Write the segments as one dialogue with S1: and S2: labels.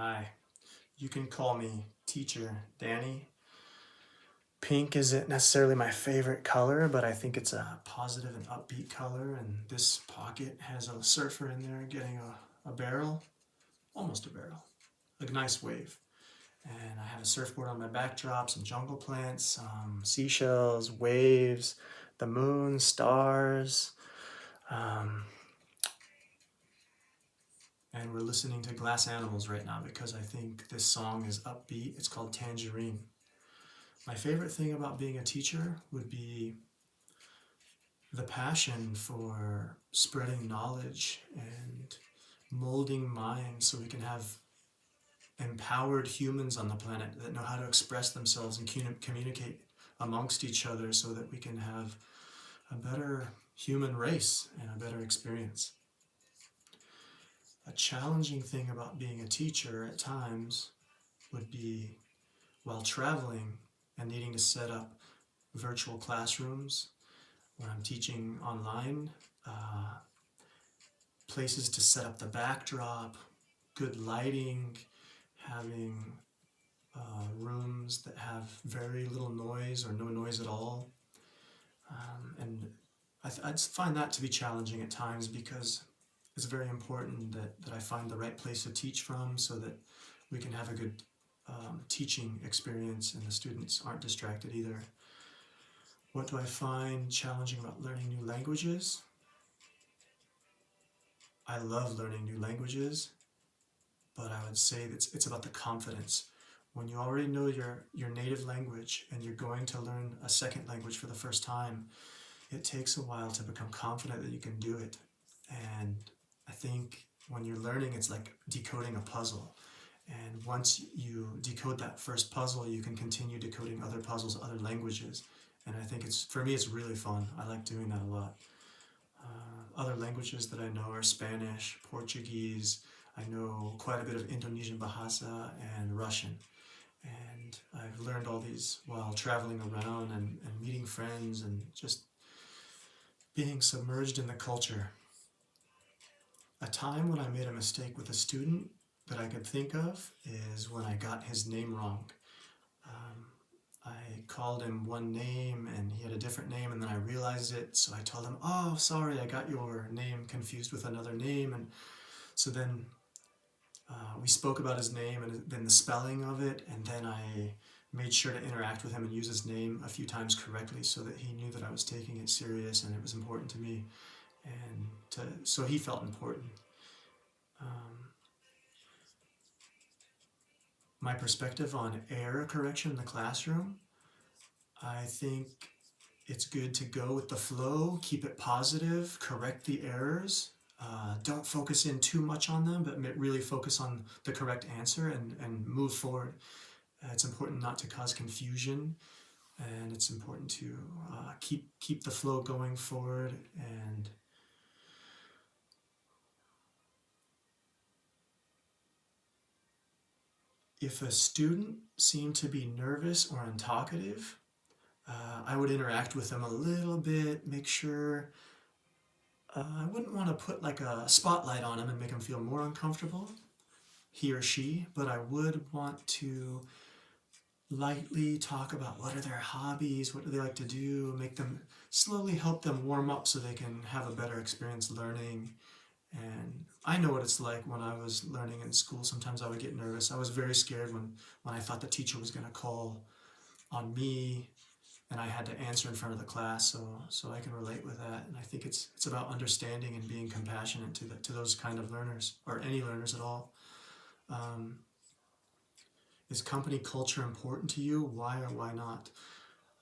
S1: Hi, you can call me Teacher Danny. Pink isn't necessarily my favorite color, but I think it's a positive and upbeat color. And this pocket has a surfer in there getting a barrel, almost a barrel, a nice wave. And I have a surfboard on my backdrop, some jungle plants, some seashells, waves, the moon, stars. Um, and we're listening to Glass Animals right now because I think this song is upbeat. It's called Tangerine. My favorite thing about being a teacher would be the passion for spreading knowledge and molding minds so we can have empowered humans on the planet that know how to express themselves and communicate amongst each other so that we can have a better human race and a better experience. A challenging thing about being a teacher at times would be while traveling and needing to set up virtual classrooms when I'm teaching online, places to set up the backdrop, good lighting, having rooms that have very little noise or no noise at all. And I find that to be challenging at times because it's very important that I find the right place to teach from so that we can have a good teaching experience and the students aren't distracted either. What do I find challenging about learning new languages? I love learning new languages, but I would say that it's about the confidence. When you already know your native language and you're going to learn a second language for the first time, it takes a while to become confident that you can do it. And I think when you're learning, it's like decoding a puzzle. And once you decode that first puzzle, you can continue decoding other puzzles, other languages. And I think for me, it's really fun. I like doing that a lot. Other languages that I know are Spanish, Portuguese. I know quite a bit of Indonesian Bahasa and Russian. And I've learned all these while traveling around and meeting friends and just being submerged in the culture. A time when I made a mistake with a student that I could think of is when I got his name wrong. Um, I called him one name and he had a different name, and then I realized it, so I told him, "Oh, sorry, I got your name confused with another name." And so then we spoke about his name and then the spelling of it, and then I made sure to interact with him and use his name a few times correctly so that he knew that I was taking it serious and it was important to me, and so he felt important. Um, my perspective on error correction in the classroom, I think it's good to go with the flow, keep it positive, correct the errors. Don't focus in too much on them, but really focus on the correct answer and move forward. It's important not to cause confusion, and it's important to keep the flow going forward. And if a student seemed to be nervous or untalkative, I would interact with them a little bit, make sure I wouldn't want to put like a spotlight on them and make them feel more uncomfortable, he or she, but I would want to lightly talk about what are their hobbies, what do they like to do, make them slowly help them warm up so they can have a better experience learning. And I know what it's like when I was learning in school. Sometimes I would get nervous. I was very scared when I thought the teacher was going to call on me and I had to answer in front of the class. So I can relate with that. And I think it's about understanding and being compassionate to those kind of learners or any learners at all. Um, is company culture important to you? Why or why not?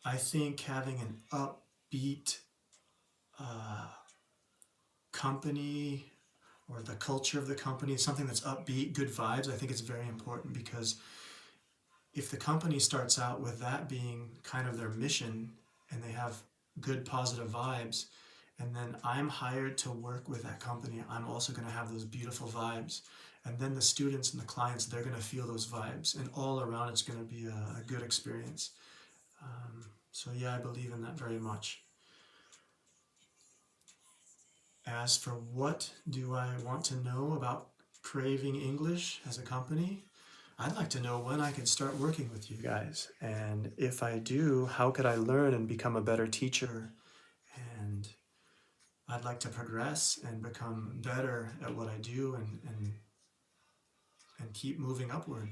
S1: I think having an upbeat uh, company or the culture of the company, something that's upbeat, good vibes, I think it's very important because if the company starts out with that being kind of their mission and they have good positive vibes, and then I'm hired to work with that company, I'm also going to have those beautiful vibes. And then the students and the clients, they're going to feel those vibes, and all around it's going to be a good experience. So yeah, I believe in that very much. As for what do I want to know about Craving English as a company, I'd like to know when I can start working with you guys. And if I do, how could I learn and become a better teacher? And I'd like to progress and become better at what I do and keep moving upward.